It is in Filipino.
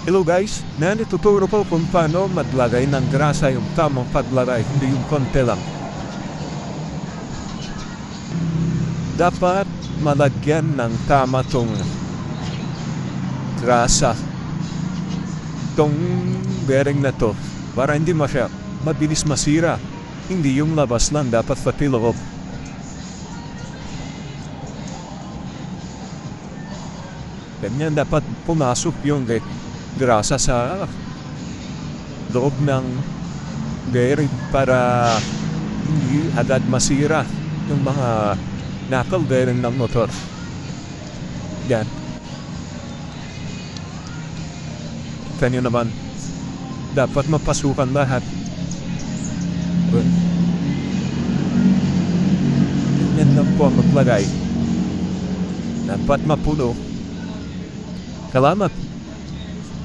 Hello guys, tuturo po kung paano maglagay ng grasa yung tamang paglagay, hindi yung konti lang. Dapat malagyan ng tama tong grasa. Tong bearing na to, para hindi mabilis masira. Hindi yung labas lang, dapat pati loob. Ganyan dapat pumasok yung grasa sa loob ng bearing para hindi agad masira yung mga knuckle bearing ng motor. Yan. Kita nyo naman, dapat mapasukan lahat. Yan lang po ang maglagay. Dapat mapuno. Salamat.